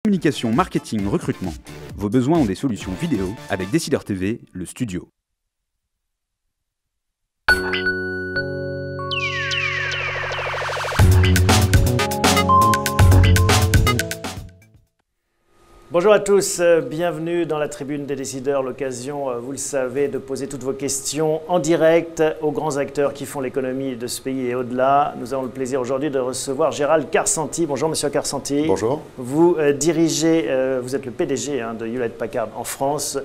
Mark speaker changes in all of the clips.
Speaker 1: Communication, marketing, recrutement. Vos besoins ont des solutions vidéo avec Décideur TV, le studio.
Speaker 2: Bonjour à tous, bienvenue dans la tribune des décideurs, l'occasion, vous le savez, de poser toutes vos questions en direct aux grands acteurs qui font l'économie de ce pays et au-delà. Nous avons le plaisir aujourd'hui de recevoir Gérald Karsanti. Bonjour Monsieur Karsanti.
Speaker 3: Bonjour.
Speaker 2: Vous dirigez, vous êtes le PDG de Hewlett Packard en France.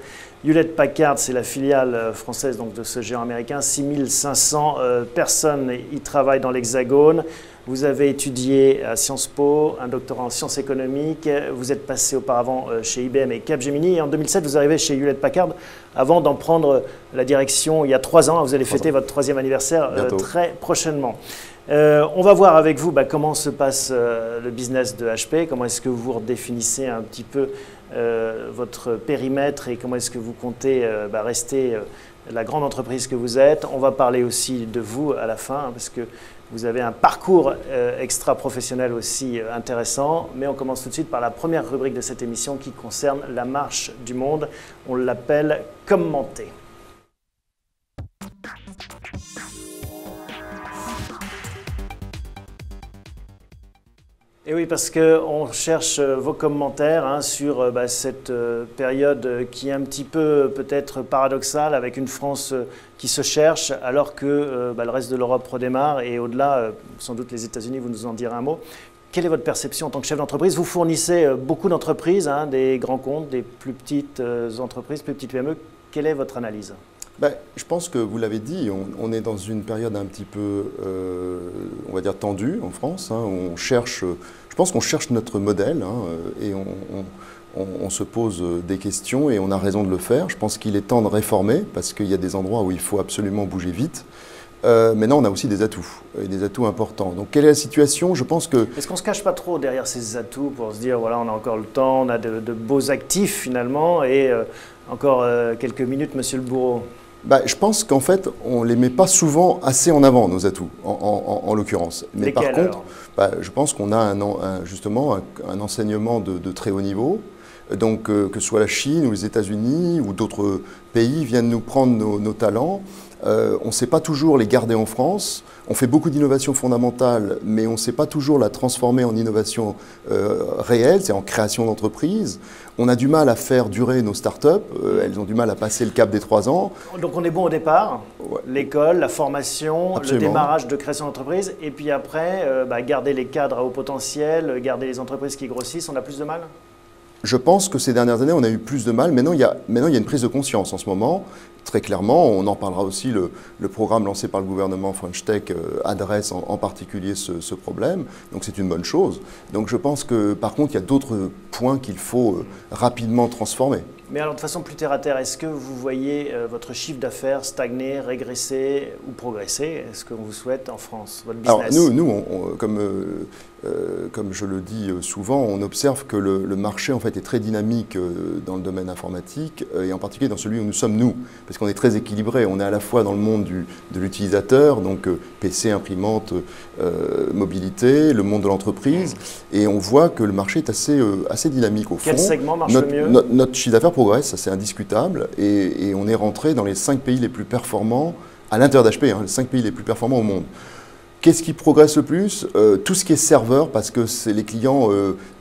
Speaker 2: Hewlett Packard, c'est la filiale française donc, de ce géant américain. 6500 personnes y travaillent dans l'Hexagone. Vous avez étudié à Sciences Po, un doctorat en sciences économiques. Vous êtes passé auparavant chez IBM et Capgemini. Et en 2007, vous arrivez chez Hewlett Packard avant d'en prendre la direction il y a 3 ans. Vous allez fêter votre 3e anniversaire très prochainement. On va voir avec vous comment se passe le business de HP. Comment est-ce que vous redéfinissez un petit peu votre périmètre et comment est-ce que vous comptez rester la grande entreprise que vous êtes. On va parler aussi de vous à la fin parce que vous avez un parcours extra-professionnel aussi intéressant, mais on commence tout de suite par la première rubrique de cette émission qui concerne la marche du monde. On l'appelle « Commenter ». Et oui, parce qu'on cherche vos commentaires sur cette période qui est un petit peu peut-être paradoxale, avec une France qui se cherche, alors que le reste de l'Europe redémarre, et au-delà, sans doute les États-Unis, vous nous en direz un mot. Quelle est votre perception en tant que chef d'entreprise? Vous fournissez beaucoup d'entreprises, des grands comptes, des plus petites entreprises, plus petites PME. Quelle est votre analyse?
Speaker 3: Je pense que vous l'avez dit, on est dans une période un petit peu, on va dire, tendue en France. Où on cherche, je pense qu'on cherche notre modèle et on se pose des questions et on a raison de le faire. Je pense qu'il est temps de réformer parce qu'il y a des endroits où il faut absolument bouger vite. Maintenant, on a aussi des atouts, et des atouts importants. Donc, quelle est la situation? Je pense que...
Speaker 2: Est-ce qu'on ne se cache pas trop derrière ces atouts pour se dire, voilà, on a encore le temps, on a de beaux actifs finalement, et encore quelques minutes, Monsieur le Bourreau?
Speaker 3: Je pense qu'en fait, on ne les met pas souvent assez en avant, nos atouts, en l'occurrence. Mais
Speaker 2: lesquels,
Speaker 3: par contre, je pense qu'on a justement un enseignement de très haut niveau. Donc, que ce soit la Chine ou les États-Unis ou d'autres pays viennent nous prendre nos talents. On ne sait pas toujours les garder en France. On fait beaucoup d'innovations fondamentales, mais on ne sait pas toujours la transformer en innovation réelle, c'est en création d'entreprises. On a du mal à faire durer nos startups, elles ont du mal à passer le cap des 3 ans.
Speaker 2: Donc on est bon au départ,
Speaker 3: ouais.
Speaker 2: L'école, la formation,
Speaker 3: absolument.
Speaker 2: Le démarrage de création d'entreprise, et puis après, garder les cadres à haut potentiel, garder les entreprises qui grossissent, on a plus de mal?
Speaker 3: Je pense que ces dernières années, on a eu plus de mal. Maintenant, il y a une prise de conscience en ce moment. Très clairement, on en parlera aussi, le programme lancé par le gouvernement French Tech adresse en particulier ce problème. Donc c'est une bonne chose. Donc je pense que par contre, il y a d'autres points qu'il faut rapidement transformer.
Speaker 2: Mais alors de façon plus terre à terre, est-ce que vous voyez votre chiffre d'affaires stagner, régresser ou progresser? Est-ce qu'on vous souhaite en France, votre business?
Speaker 3: Alors nous comme je le dis souvent, on observe que le marché en fait est très dynamique dans le domaine informatique et en particulier dans celui où nous sommes nous, parce qu'on est très équilibré. On est à la fois dans le monde de l'utilisateur, donc PC, imprimante, mobilité, le monde de l'entreprise, et on voit que le marché est assez dynamique au fond.
Speaker 2: Quel segment marche le mieux?
Speaker 3: Notre chiffre d'affaires progresse, ça c'est indiscutable, et on est rentré dans les 5 pays les plus performants, à l'intérieur d'HP, les 5 pays les plus performants au monde. Qu'est-ce qui progresse le plus? Tout ce qui est serveur, parce que les clients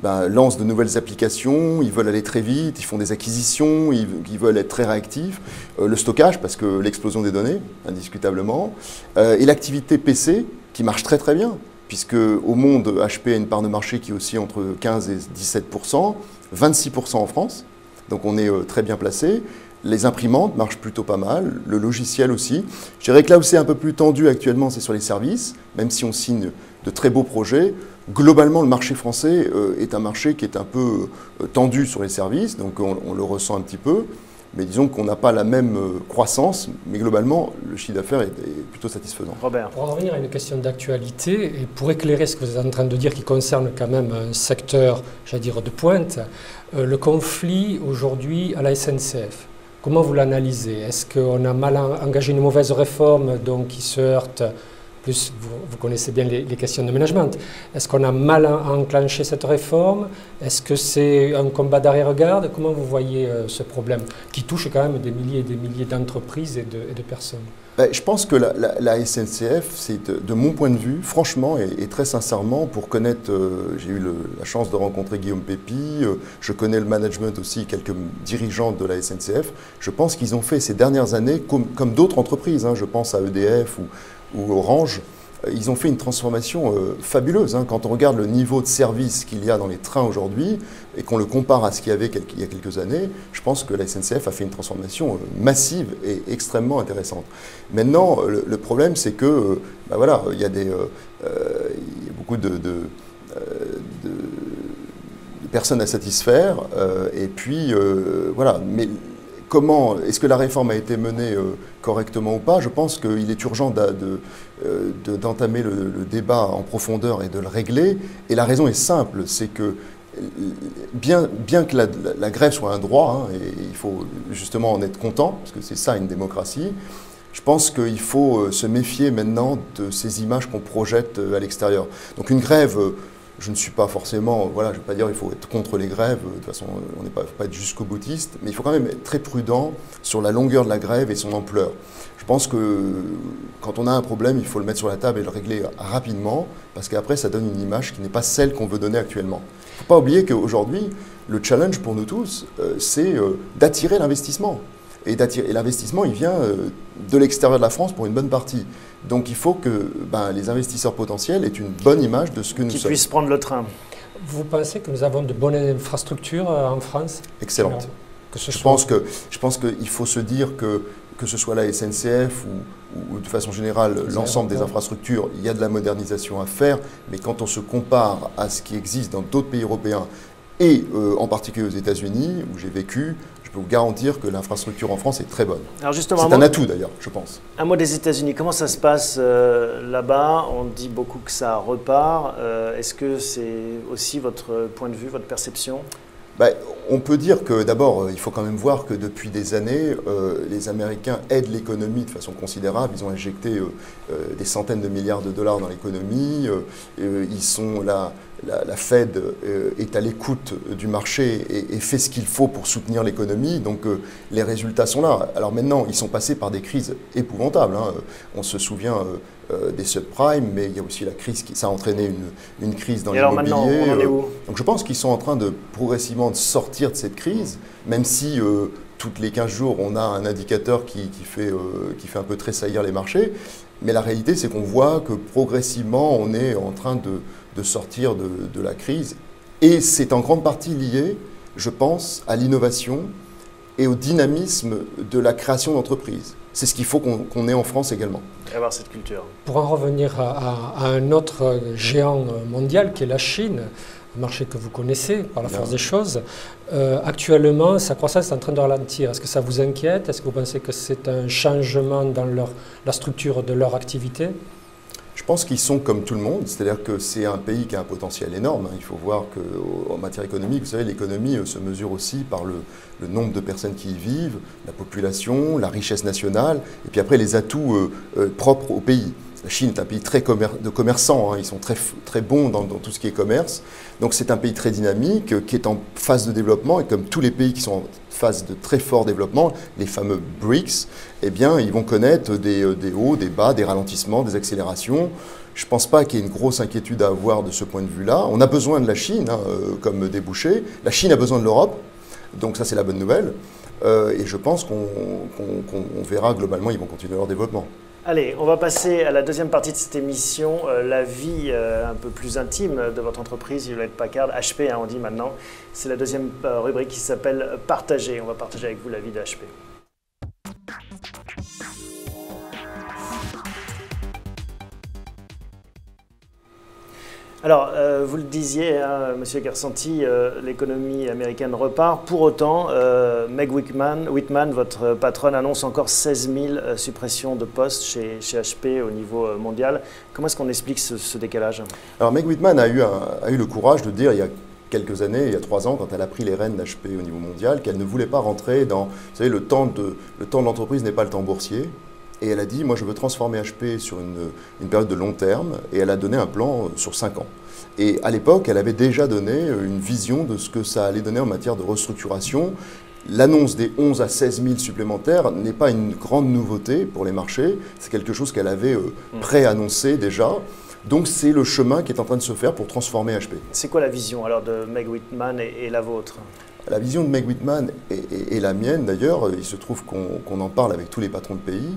Speaker 3: lancent de nouvelles applications, ils veulent aller très vite, ils font des acquisitions, ils veulent être très réactifs. Le stockage, parce que l'explosion des données, indiscutablement. Et l'activité PC, qui marche très très bien, puisque au monde, HP a une part de marché qui est aussi entre 15 et 17%, 26% en France, donc on est très bien placé. Les imprimantes marchent plutôt pas mal, le logiciel aussi. Je dirais que là où c'est un peu plus tendu actuellement, c'est sur les services, même si on signe de très beaux projets. Globalement, le marché français est un marché qui est un peu tendu sur les services, donc on le ressent un petit peu. Mais disons qu'on n'a pas la même croissance, mais globalement, le chiffre d'affaires est plutôt satisfaisant.
Speaker 2: Robert.
Speaker 4: Pour en revenir à une question d'actualité, et pour éclairer ce que vous êtes en train de dire qui concerne quand même un secteur, j'allais dire, de pointe, le conflit aujourd'hui à la SNCF. Comment vous l'analysez? Est-ce qu'on a mal engagé une mauvaise réforme donc, qui se heurte plus vous connaissez bien les questions de management. Est-ce qu'on a mal enclenché cette réforme? Est-ce que c'est un combat d'arrière-garde? Comment vous voyez ce problème qui touche quand même des milliers et des milliers d'entreprises et de personnes?
Speaker 3: Je pense que la SNCF, c'est de mon point de vue, franchement et très sincèrement, pour connaître, j'ai eu la chance de rencontrer Guillaume Pépi, je connais le management aussi, quelques dirigeants de la SNCF, je pense qu'ils ont fait ces dernières années, comme d'autres entreprises, je pense à EDF ou Orange, ils ont fait une transformation fabuleuse. Quand on regarde le niveau de service qu'il y a dans les trains aujourd'hui et qu'on le compare à ce qu'il y avait il y a quelques années, je pense que la SNCF a fait une transformation massive et extrêmement intéressante. Maintenant, le problème, c'est que voilà, il y a beaucoup de personnes à satisfaire. Et puis, voilà. Mais comment, est-ce que la réforme a été menée correctement ou pas? Je pense qu'il est urgent d'entamer le débat en profondeur et de le régler. Et la raison est simple, c'est que bien que la grève soit un droit, et il faut justement en être content, parce que c'est ça une démocratie, je pense qu'il faut se méfier maintenant de ces images qu'on projette à l'extérieur. Donc une grève, je ne suis pas forcément, voilà, je ne vais pas dire qu'il faut être contre les grèves, de toute façon on n'est pas être jusqu'au boutiste, mais il faut quand même être très prudent sur la longueur de la grève et son ampleur. Je pense que quand on a un problème, il faut le mettre sur la table et le régler rapidement, parce qu'après ça donne une image qui n'est pas celle qu'on veut donner actuellement. Il ne faut pas oublier qu'aujourd'hui, le challenge pour nous tous, c'est d'attirer l'investissement. Et l'investissement, il vient de l'extérieur de la France pour une bonne partie. Donc il faut que les investisseurs potentiels aient une bonne image de ce que nous sommes.
Speaker 2: Qu'ils puissent prendre le train.
Speaker 4: Vous pensez que nous avons de bonnes infrastructures en France?
Speaker 3: Excellente. Je pense qu'il faut se dire que ce soit la SNCF ou de façon générale l'ensemble des infrastructures, il y a de la modernisation à faire, mais quand on se compare à ce qui existe dans d'autres pays européens et en particulier aux États-Unis, où j'ai vécu, je peux vous garantir que l'infrastructure en France est très bonne. C'est un atout d'ailleurs, je pense.
Speaker 2: Un mot des États-Unis, comment ça se passe là-bas? On dit beaucoup que ça repart. Est-ce que c'est aussi votre point de vue, votre perception?
Speaker 3: On peut dire que d'abord, il faut quand même voir que depuis des années, les Américains aident l'économie de façon considérable. Ils ont injecté des centaines de milliards de dollars dans l'économie. La Fed est à l'écoute du marché et fait ce qu'il faut pour soutenir l'économie. Donc les résultats sont là. Alors maintenant, ils sont passés par des crises épouvantables. On se souvient des subprimes, mais il y a aussi la crise ça a entraîné une crise dans l'immobilier.
Speaker 2: Alors maintenant, on en est où?
Speaker 3: Donc je pense qu'ils sont en train de progressivement de sortir de cette crise, même si toutes les 15 jours, on a un indicateur qui fait un peu tressaillir les marchés. Mais la réalité, c'est qu'on voit que progressivement, on est en train de sortir de la crise. Et c'est en grande partie lié, je pense, à l'innovation et au dynamisme de la création d'entreprises. C'est ce qu'il faut qu'on ait en France également.
Speaker 2: Et avoir cette culture.
Speaker 4: Pour en revenir à un autre géant mondial qui est la Chine, un marché que vous connaissez par la force des choses, actuellement, sa croissance est en train de ralentir. Est-ce que ça vous inquiète? Est-ce que vous pensez que c'est un changement dans la structure de leur activité?
Speaker 3: Je pense qu'ils sont comme tout le monde, c'est-à-dire que c'est un pays qui a un potentiel énorme. Il faut voir qu'en matière économique, vous savez, l'économie se mesure aussi par le nombre de personnes qui y vivent, la population, la richesse nationale, et puis après les atouts propres au pays. La Chine est un pays de commerçants, ils sont très bons dans tout ce qui est commerce. Donc c'est un pays très dynamique, qui est en phase de développement, et comme tous les pays qui sont en phase de très fort développement, les fameux BRICS, eh bien ils vont connaître des hauts, des bas, des ralentissements, des accélérations. Je ne pense pas qu'il y ait une grosse inquiétude à avoir de ce point de vue-là. On a besoin de la Chine comme débouché. La Chine a besoin de l'Europe, donc ça c'est la bonne nouvelle. Et je pense qu'on verra globalement, ils vont continuer leur développement.
Speaker 2: Allez, on va passer à la deuxième partie de cette émission, la vie un peu plus intime de votre entreprise, Hewlett Packard, HP, on dit maintenant. C'est la deuxième rubrique qui s'appelle « Partager ». On va partager avec vous la vie de HP. Alors, vous le disiez, Monsieur Garsanti, l'économie américaine repart. Pour autant, Meg Whitman, votre patronne, annonce encore 16 000 suppressions de postes chez HP au niveau mondial. Comment est-ce qu'on explique ce décalage?
Speaker 3: Alors, Meg Whitman a eu le courage de dire il y a quelques années, il y a 3 ans, quand elle a pris les rênes d'HP au niveau mondial, qu'elle ne voulait pas rentrer dans, vous savez, le temps de l'entreprise n'est pas le temps boursier. Et elle a dit, moi je veux transformer HP sur une période de long terme, et elle a donné un plan sur 5 ans. Et à l'époque, elle avait déjà donné une vision de ce que ça allait donner en matière de restructuration. L'annonce des 11 à 16 000 supplémentaires n'est pas une grande nouveauté pour les marchés, c'est quelque chose qu'elle avait pré-annoncé déjà. Donc c'est le chemin qui est en train de se faire pour transformer HP.
Speaker 2: C'est quoi la vision alors de Meg Whitman et la vôtre?
Speaker 3: La vision de Meg Whitman et la mienne d'ailleurs, il se trouve qu'on en parle avec tous les patrons de pays,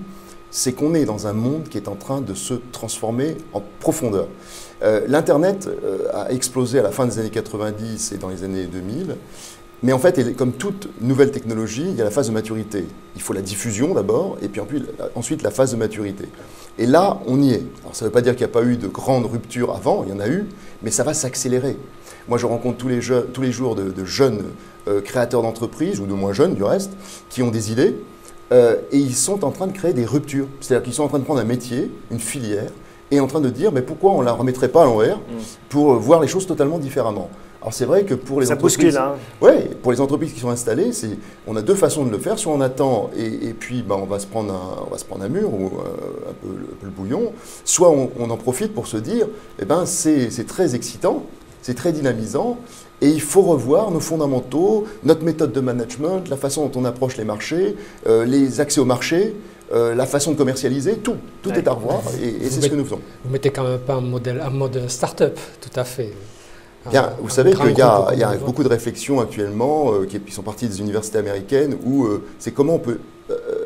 Speaker 3: c'est qu'on est dans un monde qui est en train de se transformer en profondeur. L'Internet a explosé à la fin des années 90 et dans les années 2000. Mais en fait, comme toute nouvelle technologie, il y a la phase de maturité. Il faut la diffusion d'abord, et puis ensuite la phase de maturité. Et là, on y est. Alors ça ne veut pas dire qu'il n'y a pas eu de grandes ruptures avant, il y en a eu, mais ça va s'accélérer. Moi, je rencontre tous les jours de jeunes créateurs d'entreprises, ou de moins jeunes du reste, qui ont des idées, et ils sont en train de créer des ruptures. C'est-à-dire qu'ils sont en train de prendre un métier, une filière, et en train de dire, mais pourquoi on ne la remettrait pas à l'envers pour voir les choses totalement différemment. Alors c'est vrai que pour les entreprises, pour les entreprises qui sont installées, on a deux façons de le faire. Soit on attend et puis on va se prendre un mur ou un peu le bouillon. Soit on en profite pour se dire, c'est très excitant, c'est très dynamisant et il faut revoir nos fondamentaux, notre méthode de management, la façon dont on approche les marchés, les accès au marché. La façon de commercialiser, tout est à revoir et c'est ce que nous faisons.
Speaker 4: Vous mettez quand même pas un mode start-up, tout à fait.
Speaker 3: Bien, vous savez qu'il y a beaucoup de réflexions actuellement qui sont parties des universités américaines où c'est comment on peut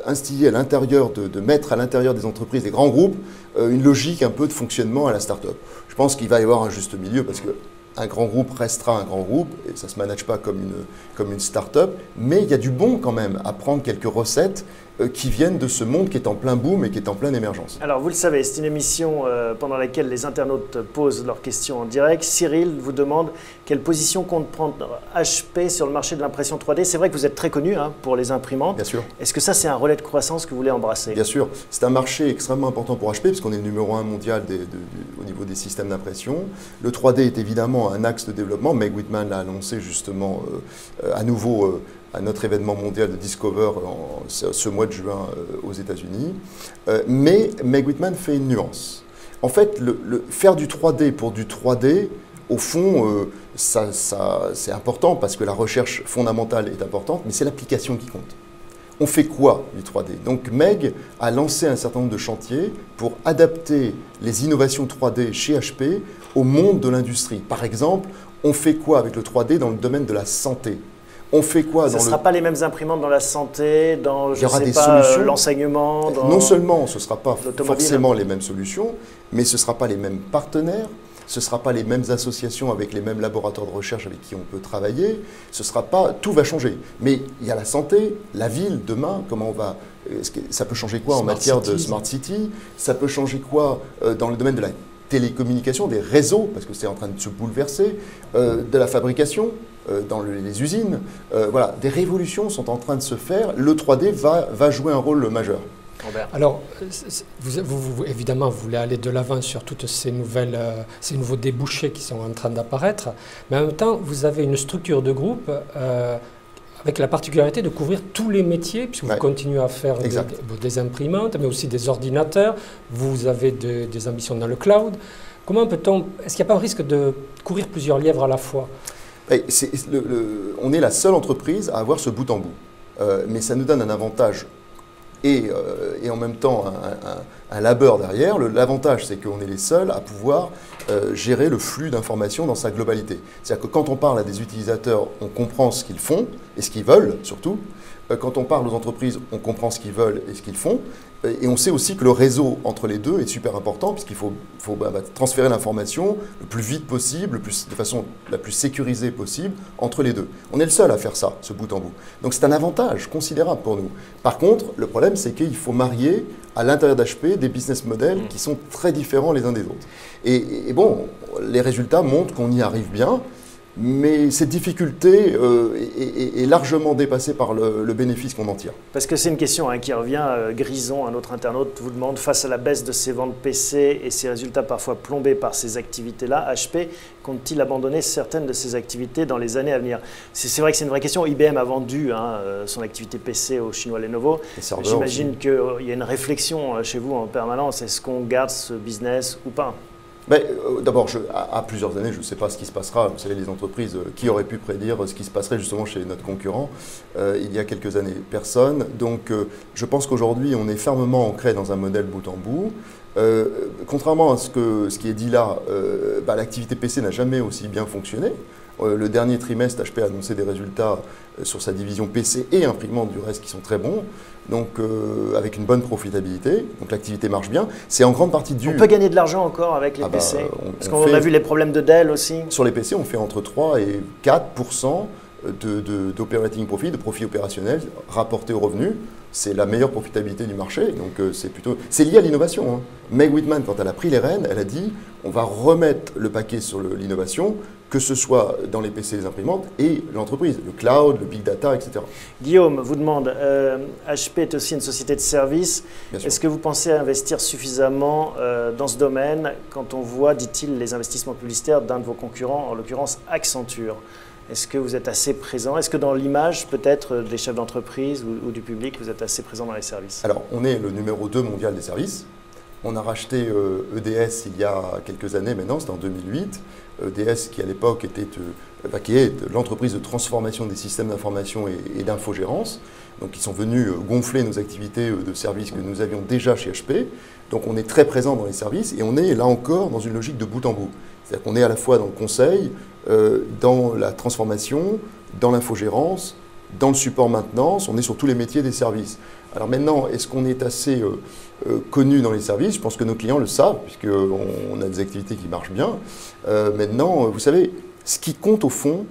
Speaker 3: instiller à l'intérieur, de mettre à l'intérieur des entreprises, des grands groupes, une logique un peu de fonctionnement à la start-up. Je pense qu'il va y avoir un juste milieu parce qu'un grand groupe restera un grand groupe et ça ne se manage pas comme une start-up, mais il y a du bon quand même à prendre quelques recettes qui viennent de ce monde qui est en plein boom et qui est en pleine émergence.
Speaker 2: Alors vous le savez, c'est une émission pendant laquelle les internautes posent leurs questions en direct. Cyril vous demande quelle position compte prendre HP sur le marché de l'impression 3D. C'est vrai que vous êtes très connu pour les imprimantes.
Speaker 3: Bien sûr.
Speaker 2: Est-ce que ça c'est un relais de croissance que vous voulez embrasser?
Speaker 3: Bien sûr. C'est un marché extrêmement important pour HP puisqu'on est le numéro 1 mondial au niveau des systèmes d'impression. Le 3D est évidemment un axe de développement. Meg Whitman l'a annoncé justement à nouveau à notre événement mondial de Discover ce mois de juin aux États-Unis. Mais Meg Whitman fait une nuance. En fait, faire du 3D pour du 3D, au fond, c'est important parce que la recherche fondamentale est importante, mais c'est l'application qui compte. On fait quoi du 3D? Donc Meg a lancé un certain nombre de chantiers pour adapter les innovations 3D chez HP au monde de l'industrie. Par exemple, on fait quoi avec le 3D dans le domaine de la santé? On fait quoi
Speaker 2: Ce ne sera pas les mêmes imprimantes dans la santé, dans l'enseignement
Speaker 3: Non seulement ce ne sera pas forcément les mêmes solutions, mais ce ne sera pas les mêmes partenaires, ce ne sera pas les mêmes associations avec les mêmes laboratoires de recherche avec qui on peut travailler, tout va changer. Mais il y a la santé, la ville, demain, ça peut changer quoi en matière de Smart City? Ça peut changer quoi dans le domaine de la télécommunication, des réseaux, parce que c'est en train de se bouleverser, de la fabrication, dans les usines. Voilà, des révolutions sont en train de se faire. Le 3D va jouer un rôle majeur.
Speaker 2: Robert.
Speaker 4: Alors, évidemment, vous voulez aller de l'avant sur toutes ces nouveaux débouchés qui sont en train d'apparaître, mais en même temps, vous avez une structure de groupe avec la particularité de couvrir tous les métiers, puisque vous continuez à faire des imprimantes, mais aussi des ordinateurs, vous avez des ambitions dans le cloud. Comment peut-on, est-ce qu'il n'y a pas un risque de courir plusieurs lièvres à la fois?
Speaker 3: On est la seule entreprise à avoir ce bout en bout, mais ça nous donne un avantage et en même temps un labeur derrière. L'avantage, c'est qu'on est les seuls à pouvoir gérer le flux d'informations dans sa globalité. C'est-à-dire que quand on parle à des utilisateurs, on comprend ce qu'ils font et ce qu'ils veulent surtout. Quand on parle aux entreprises, on comprend ce qu'ils veulent et ce qu'ils font. Et on sait aussi que le réseau entre les deux est super important puisqu'il faut transférer l'information le plus vite possible, de façon la plus sécurisée possible entre les deux. On est le seul à faire ça, ce bout en bout. Donc c'est un avantage considérable pour nous. Par contre, le problème, c'est qu'il faut marier à l'intérieur d'HP des business models qui sont très différents les uns des autres. Et bon, les résultats montrent qu'on y arrive bien. Mais cette difficulté est largement dépassée par le bénéfice qu'on en tire.
Speaker 2: Parce que c'est une question qui revient. Grison, un autre internaute, vous demande, face à la baisse de ses ventes PC et ses résultats parfois plombés par ces activités-là, HP compte-t-il abandonner certaines de ses activités dans les années à venir? C'est vrai que c'est une vraie question. IBM a vendu son activité PC au chinois Lenovo. J'imagine qu'il y a une réflexion chez vous en permanence. Est-ce qu'on garde ce business ou pas?
Speaker 3: D'abord, à plusieurs années, je ne sais pas ce qui se passera. Vous savez, les entreprises, qui auraient pu prédire ce qui se passerait justement chez notre concurrent il y a quelques années? Personne. Donc, je pense qu'aujourd'hui, on est fermement ancré dans un modèle bout en bout. Contrairement à ce qui est dit là, l'activité PC n'a jamais aussi bien fonctionné. Le dernier trimestre, HP a annoncé des résultats sur sa division PC et imprimante du reste qui sont très bons, donc avec une bonne profitabilité. Donc l'activité marche bien. C'est en grande partie dû...
Speaker 2: On peut gagner de l'argent encore avec les PC parce qu'on a vu les problèmes de Dell aussi.
Speaker 3: Sur les PC, on fait entre 3 et 4% d'operating profit, de profit opérationnel rapporté aux revenus. C'est la meilleure profitabilité du marché, donc c'est lié à l'innovation. Hein. Meg Whitman, quand elle a pris les rênes, elle a dit on va remettre le paquet sur l'innovation, que ce soit dans les PC, les imprimantes et l'entreprise, le cloud, le big data, etc.
Speaker 2: Guillaume vous demande, HP est aussi une société de services. Est-ce que vous pensez investir suffisamment dans ce domaine quand on voit, dit-il, les investissements publicitaires d'un de vos concurrents, en l'occurrence Accenture? Est-ce que vous êtes assez présent? Est-ce que dans l'image, peut-être, des chefs d'entreprise ou du public, vous êtes assez présent dans les services?
Speaker 3: Alors, on est le numéro 2 mondial des services. On a racheté EDS il y a quelques années maintenant, c'était en 2008. EDS qui, à l'époque, qui est l'entreprise de transformation des systèmes d'information et d'infogérance. Donc, ils sont venus gonfler nos activités de services que nous avions déjà chez HP. Donc, on est très présent dans les services et on est, là encore, dans une logique de bout en bout. C'est-à-dire qu'on est à la fois dans le conseil, dans la transformation, dans l'infogérance, dans le support maintenance, on est sur tous les métiers des services. Alors maintenant, est-ce qu'on est assez connu dans les services? Je pense que nos clients le savent, puisqu'on a des activités qui marchent bien. Maintenant, vous savez, ce qui compte au fond,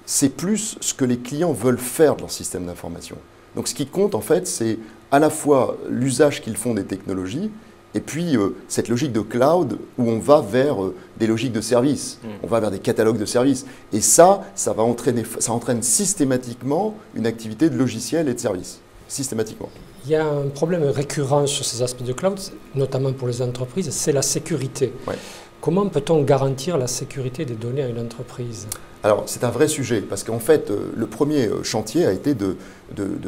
Speaker 3: c'est plus ce que les clients veulent faire de leur système d'information. Donc ce qui compte, en fait, c'est à la fois l'usage qu'ils font des technologies, et puis cette logique de cloud où on va vers des logiques de services, on va vers des catalogues de services. Et ça entraîne systématiquement une activité de logiciel et de services, systématiquement.
Speaker 4: Il y a un problème récurrent sur ces aspects de cloud, notamment pour les entreprises, c'est la sécurité. Ouais. Comment peut-on garantir la sécurité des données à une entreprise?
Speaker 3: Alors, c'est un vrai sujet, parce qu'en fait, le premier chantier a été de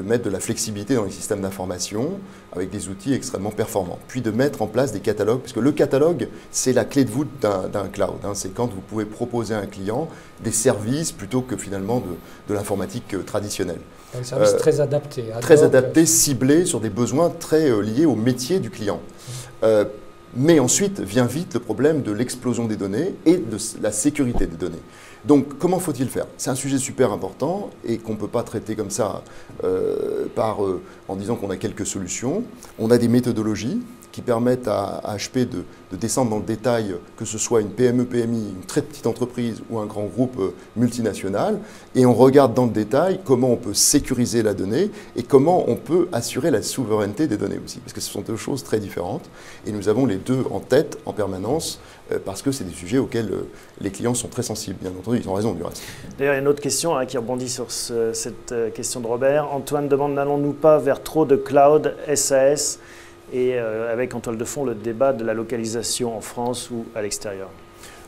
Speaker 3: mettre de la flexibilité dans les systèmes d'information avec des outils extrêmement performants, puis de mettre en place des catalogues, parce que le catalogue, c'est la clé de voûte d'un cloud. Hein. C'est quand vous pouvez proposer à un client des services plutôt que finalement de l'informatique traditionnelle.
Speaker 4: Un service très adapté.
Speaker 3: Très adapté, ciblé sur des besoins très liés au métier du client. Mais ensuite vient vite le problème de l'explosion des données et de la sécurité des données. Donc, comment faut-il faire? C'est un sujet super important et qu'on ne peut pas traiter comme ça en disant qu'on a quelques solutions. On a des méthodologies qui permettent à HP de descendre dans le détail, que ce soit une PME, PMI, une très petite entreprise ou un grand groupe multinational. Et on regarde dans le détail comment on peut sécuriser la donnée et comment on peut assurer la souveraineté des données aussi. Parce que ce sont deux choses très différentes. Et nous avons les deux en tête en permanence parce que c'est des sujets auxquels les clients sont très sensibles. Bien entendu, ils ont raison du reste.
Speaker 2: D'ailleurs, il y a une autre question qui rebondit sur cette question de Robert. Antoine demande, n'allons-nous pas vers trop de cloud SAS et avec en toile de fond le débat de la localisation en France ou à l'extérieur?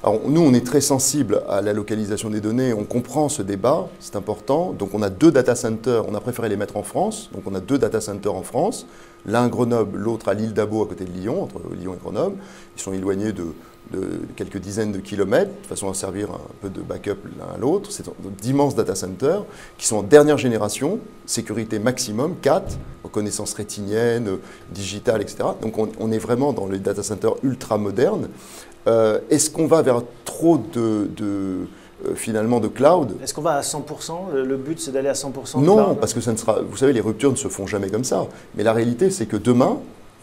Speaker 3: Alors, nous, on est très sensible à la localisation des données, on comprend ce débat, c'est important. Donc on a 2 data centers, on a préféré les mettre en France, donc on a 2 data centers en France, l'un à Grenoble, l'autre à l'île d'Abo à côté de Lyon, entre Lyon et Grenoble. Ils sont éloignés de quelques dizaines de kilomètres, de façon à servir un peu de backup l'un à l'autre. C'est d'immenses data centers qui sont en dernière génération, sécurité maximum, 4, reconnaissance rétinienne, digitale, etc. Donc on est vraiment dans les data centers ultra modernes. Est-ce qu'on va vers trop finalement de cloud?
Speaker 2: Est-ce qu'on va à 100%? Le but, c'est d'aller à 100% de
Speaker 3: Non,
Speaker 2: cloud?
Speaker 3: parce que ça ne sera, vous savez, les ruptures ne se font jamais comme ça. Mais la réalité, c'est que demain,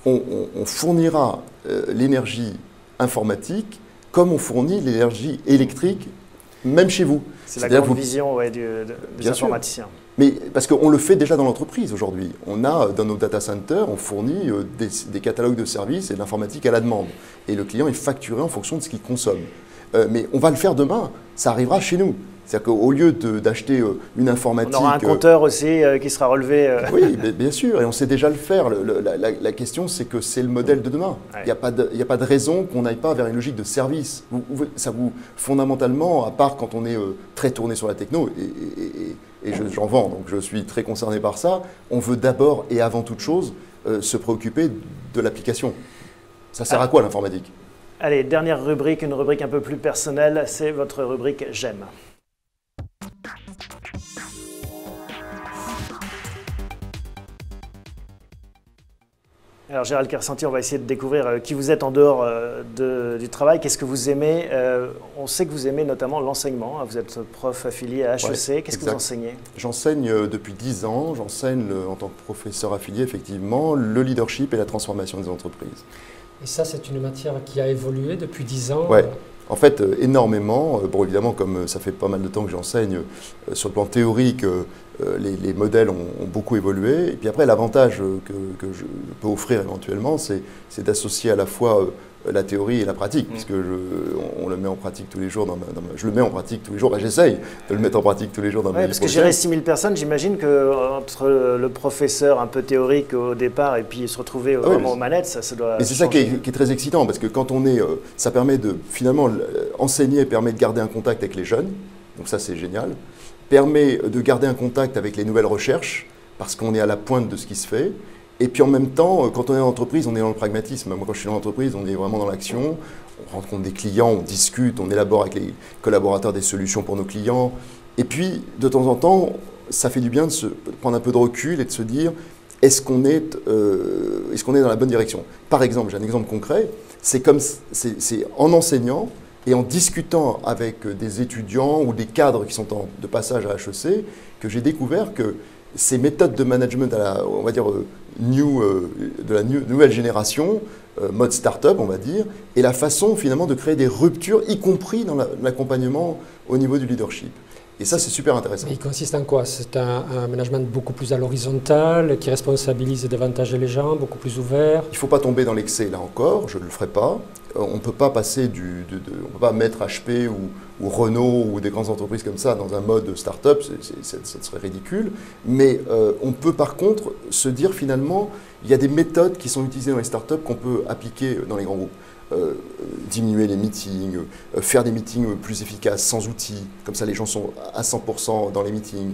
Speaker 3: on fournira l'énergie informatique comme on fournit l'énergie électrique, même chez vous.
Speaker 2: C'est la grande vision des informaticiens.
Speaker 3: Mais parce qu'on le fait déjà dans l'entreprise aujourd'hui. On a, dans nos data centers, on fournit des catalogues de services et de l'informatique à la demande. Et le client est facturé en fonction de ce qu'il consomme. Mais on va le faire demain, ça arrivera chez nous. C'est-à-dire qu'au lieu d'acheter une informatique…
Speaker 2: On aura un compteur aussi qui sera relevé.
Speaker 3: Oui, bien sûr, et on sait déjà le faire. La question, c'est que c'est le modèle de demain. Il n'y a pas de raison qu'on n'aille pas vers une logique de service. Fondamentalement, à part quand on est très tourné sur la techno, et j'en vends, donc je suis très concerné par ça, on veut d'abord et avant toute chose se préoccuper de l'application. Ça sert à quoi l'informatique?
Speaker 2: Allez, dernière rubrique, une rubrique un peu plus personnelle, c'est votre rubrique « J'aime ». Alors Gérald Kersanti, on va essayer de découvrir qui vous êtes en dehors du travail. Qu'est-ce que vous aimez? On sait que vous aimez notamment l'enseignement. Vous êtes prof affilié à HEC.
Speaker 3: Ouais,
Speaker 2: qu'est-ce que vous enseignez?
Speaker 3: J'enseigne depuis 10 ans. J'enseigne en tant que professeur affilié, effectivement, le leadership et la transformation des entreprises.
Speaker 4: Et ça, c'est une matière qui a évolué depuis 10 ans?
Speaker 3: Ouais. En fait, énormément. Bon, évidemment, comme ça fait pas mal de temps que j'enseigne, sur le plan théorique, les modèles ont beaucoup évolué. Et puis après, l'avantage que je peux offrir éventuellement, c'est d'associer à la fois la théorie et la pratique, puisque on le met en pratique tous les jours. Je le mets en pratique tous les jours. J'essaye de le mettre en pratique tous les jours dans ma vie.
Speaker 2: Parce que gérer 6000 personnes, j'imagine qu'entre le professeur un peu théorique au départ et puis se retrouver vraiment aux manettes, ça doit.
Speaker 3: Mais c'est ça qui est très excitant, parce que quand on est, ça permet de finalement enseigner, permet de garder un contact avec les jeunes. Donc ça, c'est génial. Permet de garder un contact avec les nouvelles recherches, parce qu'on est à la pointe de ce qui se fait. Et puis en même temps, quand on est en entreprise, on est dans le pragmatisme. Moi, quand je suis dans l'entreprise, on est vraiment dans l'action. On rencontre des clients, on discute, on élabore avec les collaborateurs des solutions pour nos clients. Et puis, de temps en temps, ça fait du bien de prendre un peu de recul et de se dire, est-ce qu'on est dans la bonne direction? Par exemple, j'ai un exemple concret, c'est en enseignant et en discutant avec des étudiants ou des cadres qui sont de passage à HEC que j'ai découvert que ces méthodes de management on va dire, de la nouvelle génération, mode start-up, on va dire, et la façon finalement de créer des ruptures, y compris dans l'accompagnement au niveau du leadership. Et ça, c'est super intéressant.
Speaker 4: Mais il consiste en quoi? C'est un management beaucoup plus à l'horizontale, qui responsabilise davantage les gens, beaucoup plus ouvert? Il
Speaker 3: ne faut pas tomber dans l'excès, là encore, je ne le ferai pas. On ne peut pas passer on peut pas mettre HP ou Renault ou des grandes entreprises comme ça dans un mode start-up, ça serait ridicule. Mais on peut par contre se dire finalement, il y a des méthodes qui sont utilisées dans les start-up qu'on peut appliquer dans les grands groupes. Diminuer les meetings, faire des meetings plus efficaces sans outils, comme ça les gens sont à 100% dans les meetings,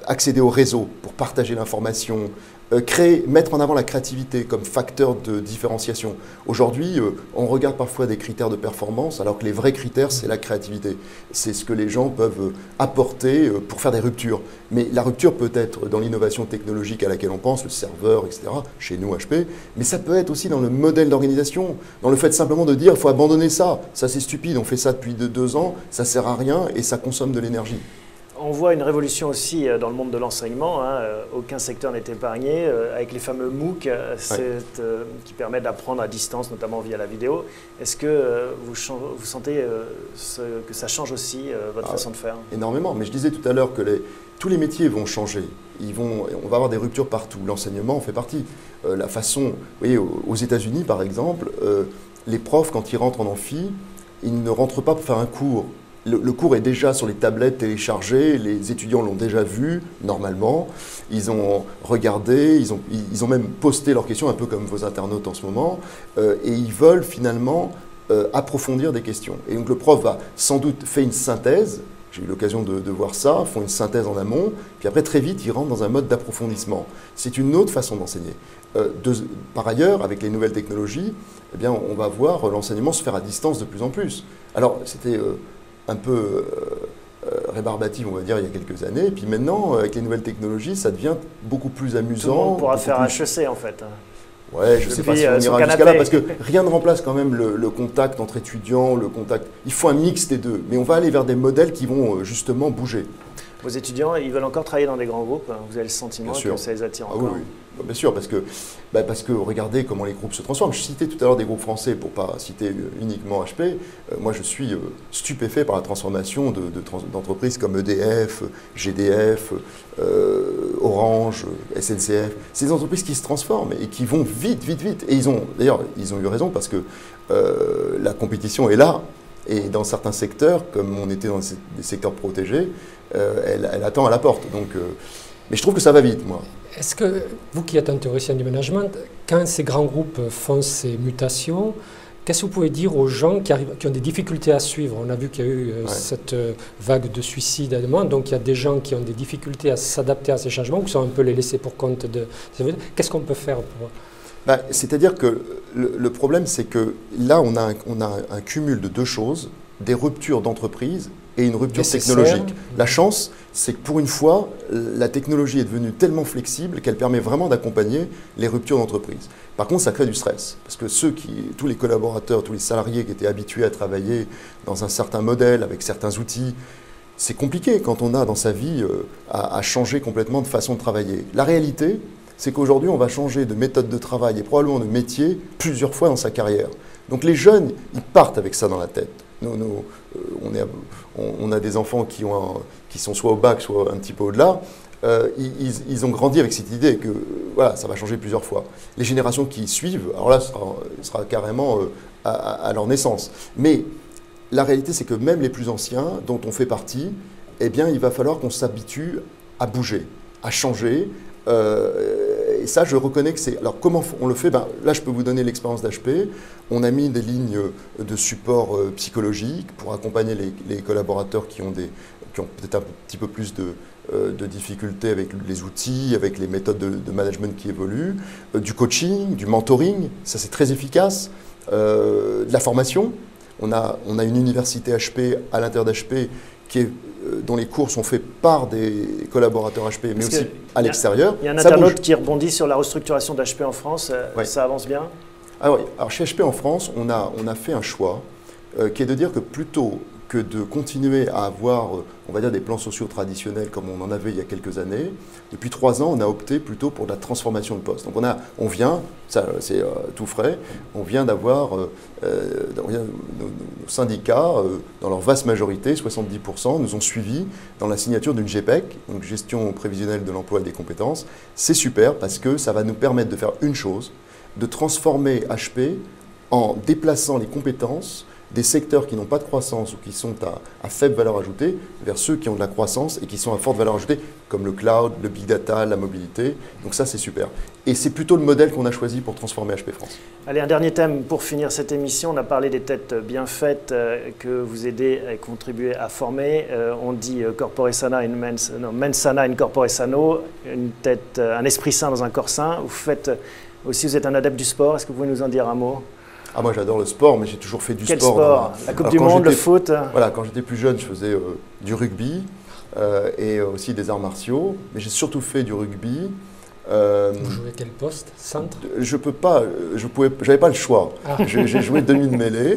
Speaker 3: accéder au réseau pour partager l'information, mettre en avant la créativité comme facteur de différenciation. Aujourd'hui, on regarde parfois des critères de performance, alors que les vrais critères, c'est la créativité. C'est ce que les gens peuvent apporter pour faire des ruptures. Mais la rupture peut être dans l'innovation technologique à laquelle on pense, le serveur, etc., chez nous, HP, mais ça peut être aussi dans le modèle d'organisation, dans le fait simplement de dire, il faut abandonner ça. Ça, c'est stupide, on fait ça depuis 2 ans, ça ne sert à rien et ça consomme de l'énergie.
Speaker 2: On voit une révolution aussi dans le monde de l'enseignement. Aucun secteur n'est épargné, avec les fameux MOOC qui permettent d'apprendre à distance, notamment via la vidéo. Est-ce que vous sentez que ça change aussi votre façon de faire?
Speaker 3: Énormément, mais je disais tout à l'heure que tous les métiers vont changer. On va avoir des ruptures partout. L'enseignement en fait partie. La façon, vous voyez, aux États-Unis par exemple, les profs, quand ils rentrent en amphi, ils ne rentrent pas pour faire un cours. Le cours est déjà sur les tablettes téléchargées, les étudiants l'ont déjà vu, normalement. Ils ont regardé, ils ont même posté leurs questions, un peu comme vos internautes en ce moment, et ils veulent finalement approfondir des questions. Et donc le prof va sans doute faire une synthèse, j'ai eu l'occasion de voir ça, font une synthèse en amont, puis après très vite ils rentrent dans un mode d'approfondissement. C'est une autre façon d'enseigner. Par ailleurs, avec les nouvelles technologies, eh bien, on va voir l'enseignement se faire à distance de plus en plus. Alors c'était un peu rébarbatif, on va dire, il y a quelques années. Et puis maintenant, avec les nouvelles technologies, ça devient beaucoup plus amusant.
Speaker 2: Tout le monde pourra faire HEC, en fait.
Speaker 3: Ouais, je ne sais pas si on ira jusqu'à là, parce que rien ne remplace quand même le contact entre étudiants, il faut un mix des deux. Mais on va aller vers des modèles qui vont justement bouger.
Speaker 2: Vos étudiants, ils veulent encore travailler dans des grands groupes? Vous avez le sentiment que ça les attire encore?
Speaker 3: Oui. Bien sûr, parce que regardez comment les groupes se transforment. Je citais tout à l'heure des groupes français pour ne pas citer uniquement HP. Moi, je suis stupéfait par la transformation d'entreprises comme EDF, GDF, Orange, SNCF. C'est des entreprises qui se transforment et qui vont vite. Et d'ailleurs, ils ont eu raison parce que la compétition est là. Et dans certains secteurs, comme on était dans des secteurs protégés, elle attend à la porte. Donc, mais je trouve que ça va vite, moi.
Speaker 4: Est-ce que, vous qui êtes un théoricien du management, quand ces grands groupes font ces mutations, qu'est-ce que vous pouvez dire aux gens qui ont des difficultés à suivre? On a vu qu'il y a eu cette vague de suicides allemands, donc il y a des gens qui ont des difficultés à s'adapter à ces changements, ou qui sont un peu les laissés pour compte de... Qu'est-ce qu'on peut faire pour...
Speaker 3: C'est-à-dire que le problème, c'est que là, on a un cumul de deux choses, des ruptures d'entreprise et une rupture technologique. La chance, c'est que pour une fois, la technologie est devenue tellement flexible qu'elle permet vraiment d'accompagner les ruptures d'entreprise. Par contre, ça crée du stress, parce que tous les collaborateurs, tous les salariés qui étaient habitués à travailler dans un certain modèle, avec certains outils, c'est compliqué quand on a dans sa vie à changer complètement de façon de travailler. La réalité, c'est qu'aujourd'hui, on va changer de méthode de travail et probablement de métier plusieurs fois dans sa carrière. Donc les jeunes, ils partent avec ça dans la tête. On a des enfants qui sont soit au bac, soit un petit peu au-delà. Ils ont grandi avec cette idée que voilà, ça va changer plusieurs fois. Les générations qui suivent, alors là, ce sera carrément à leur naissance. Mais la réalité, c'est que même les plus anciens, dont on fait partie, eh bien, il va falloir qu'on s'habitue à bouger, à changer. Et ça, je reconnais que c'est... Alors, comment on le fait? Là, je peux vous donner l'expérience d'HP. On a mis des lignes de support psychologique pour accompagner les collaborateurs qui ont peut-être un petit peu plus de difficultés avec les outils, avec les méthodes de management qui évoluent, du coaching, du mentoring, ça c'est très efficace, de la formation. On a une université HP à l'intérieur d'HP dont les cours sont faits par des collaborateurs HP, mais aussi à l'extérieur.
Speaker 2: Il y a un internaute qui rebondit sur la restructuration d'HP en France. Ça avance bien?
Speaker 3: Oui. Alors chez HP en France, on a fait un choix qui est de dire que plutôt que de continuer à avoir, on va dire, des plans sociaux traditionnels comme on en avait il y a quelques années, depuis 3 ans, on a opté plutôt pour de la transformation de poste. Donc on vient, ça c'est tout frais, on vient d'avoir nos syndicats, dans leur vaste majorité, 70%, nous ont suivis dans la signature d'une GPEC, donc gestion prévisionnelle de l'emploi et des compétences. C'est super parce que ça va nous permettre de faire une chose, de transformer HP en déplaçant les compétences des secteurs qui n'ont pas de croissance ou qui sont à faible valeur ajoutée vers ceux qui ont de la croissance et qui sont à forte valeur ajoutée, comme le cloud, le big data, la mobilité. Donc ça, c'est super. Et c'est plutôt le modèle qu'on a choisi pour transformer HP France.
Speaker 2: Allez, un dernier thème pour finir cette émission. On a parlé des têtes bien faites que vous aidez et contribuez à former. On dit corpore sana in mens, non, mens sana in corpore sano, un esprit sain dans un corps sain. Vous êtes un adepte du sport. Est-ce que vous pouvez nous en dire un mot?
Speaker 3: Moi j'adore le sport, mais j'ai toujours fait du sport.
Speaker 2: Quel sport? La Coupe du Monde, le foot?
Speaker 3: Voilà, quand j'étais plus jeune, je faisais du rugby et aussi des arts martiaux, mais j'ai surtout fait du rugby.
Speaker 4: Vous jouez quel poste? Centre?
Speaker 3: Je peux pas, j'avais pas le choix. J'ai joué demi de mêlée,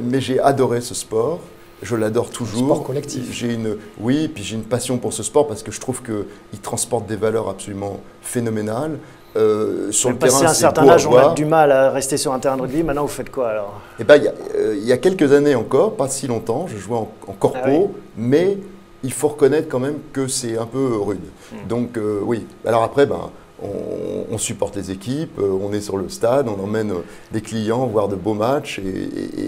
Speaker 3: mais j'ai adoré ce sport. Je l'adore toujours.
Speaker 4: Sport collectif.
Speaker 3: Puis j'ai une passion pour ce sport parce que je trouve qu'il transporte des valeurs absolument phénoménales. Sur le terrain,
Speaker 2: passé un certain âge, on a du mal à rester sur un terrain de rugby. Maintenant, vous faites quoi alors?
Speaker 3: Il y a quelques années encore, pas si longtemps, je jouais en corpo, mais il faut reconnaître quand même que c'est un peu rude. Donc oui. Alors après, on supporte les équipes, on est sur le stade, on emmène des clients voir de beaux matchs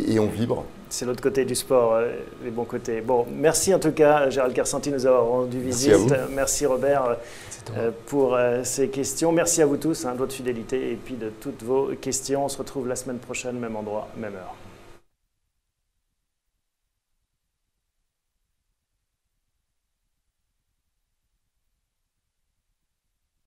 Speaker 3: et on vibre.
Speaker 2: C'est l'autre côté du sport, les bons côtés. Bon, merci en tout cas, Gérald Kersanti, de nous avoir rendu visite. Merci Robert pour ces questions. Merci à vous tous de votre fidélité et puis de toutes vos questions. On se retrouve la semaine prochaine, même endroit, même heure.